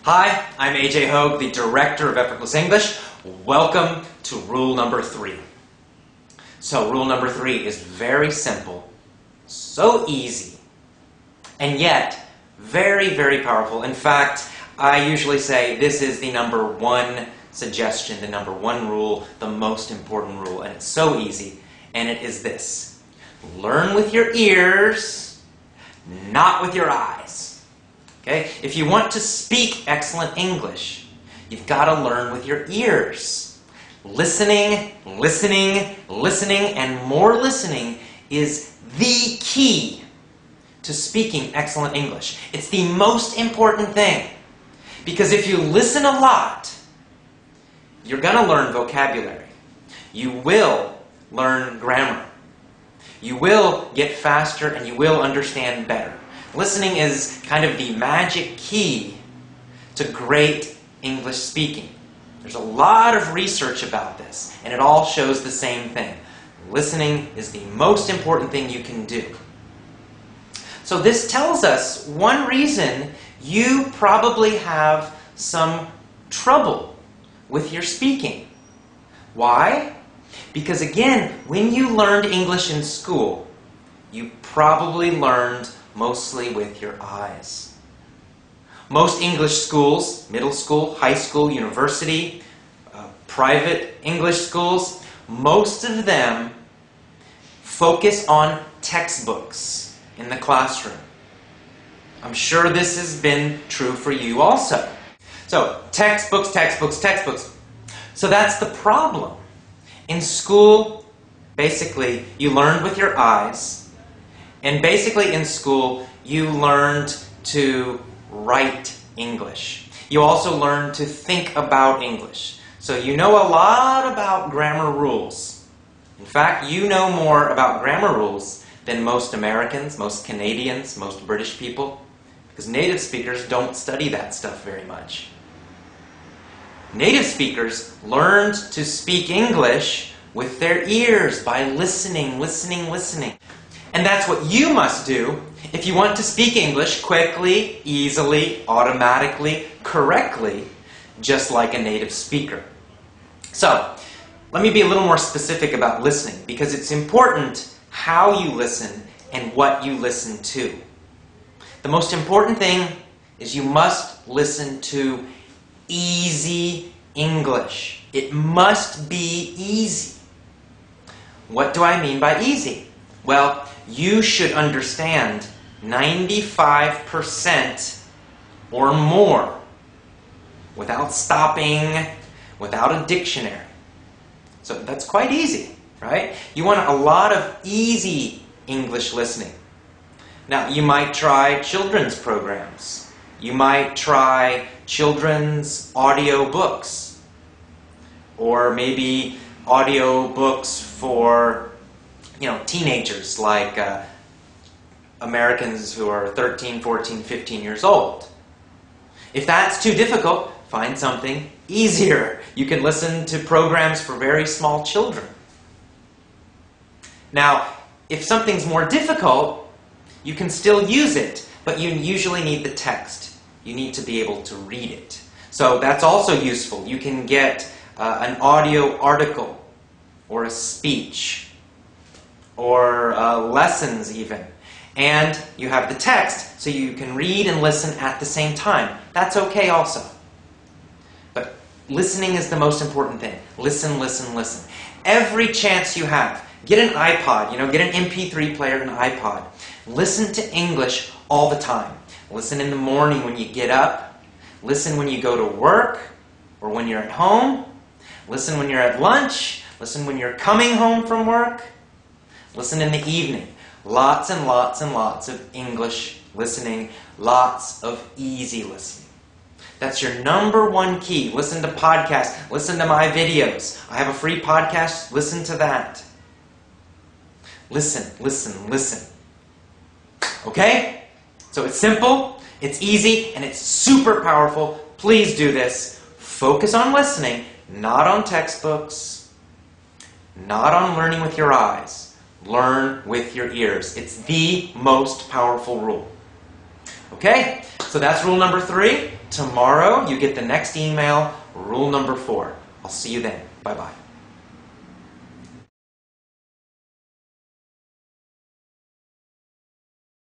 Hi, I'm AJ Hogue, the Director of Effortless English. Welcome to rule number 3. So rule number 3 is very simple, so easy, and yet very, very powerful. In fact, I usually say this is the number 1 suggestion, the number 1 rule, the most important rule, and it's so easy, and it is this. Learn with your ears, not with your eyes. Okay? If you want to speak excellent English, you've got to learn with your ears. Listening, listening, listening, and more listening is the key to speaking excellent English. It's the most important thing. Because if you listen a lot, you're going to learn vocabulary. You will learn grammar. You will get faster and you will understand better. Listening is kind of the magic key to great English speaking. There's a lot of research about this, and it all shows the same thing. Listening is the most important thing you can do. So this tells us one reason you probably have some trouble with your speaking. Why? Because again, when you learned English in school, you probably learned mostly with your eyes. Most English schools, middle school, high school, university, private English schools, most of them focus on textbooks in the classroom. I'm sure this has been true for you also. So, textbooks, textbooks, textbooks. So that's the problem. In school, basically, you learned with your eyes. And basically in school, you learned to write English. You also learned to think about English. So you know a lot about grammar rules. In fact, you know more about grammar rules than most Americans, most Canadians, most British people. Because native speakers don't study that stuff very much. Native speakers learned to speak English with their ears by listening, listening, listening. And that's what you must do if you want to speak English quickly, easily, automatically, correctly, just like a native speaker. So, let me be a little more specific about listening, because it's important how you listen and what you listen to. The most important thing is you must listen to easy English. It must be easy. What do I mean by easy? Well, you should understand 95% or more without stopping, without a dictionary. So that's quite easy, right? You want a lot of easy English listening. Now, you might try children's programs. You might try children's audio books. Or maybe audio books for teenagers, like Americans who are 13, 14, 15 years old. If that's too difficult, find something easier. You can listen to programs for very small children. Now, if something's more difficult, you can still use it, but you usually need the text. You need to be able to read it. So that's also useful. You can get an audio article or a speech, or lessons even. And you have the text, so you can read and listen at the same time. That's okay also. But listening is the most important thing. Listen, listen, listen. Every chance you have, get an iPod, get an MP3 player and an iPod. Listen to English all the time. Listen in the morning when you get up. Listen when you go to work, or when you're at home. Listen when you're at lunch. Listen when you're coming home from work. Listen in the evening. Lots and lots and lots of English listening. Lots of easy listening. That's your number 1 key. Listen to podcasts. Listen to my videos. I have a free podcast. Listen to that. Listen, listen, listen. Okay? So it's simple, it's easy, and it's super powerful. Please do this. Focus on listening, not on textbooks, not on learning with your eyes. Learn with your ears. It's the most powerful rule. Okay? So that's rule number 3. Tomorrow, you get the next email, rule number 4. I'll see you then. Bye-bye.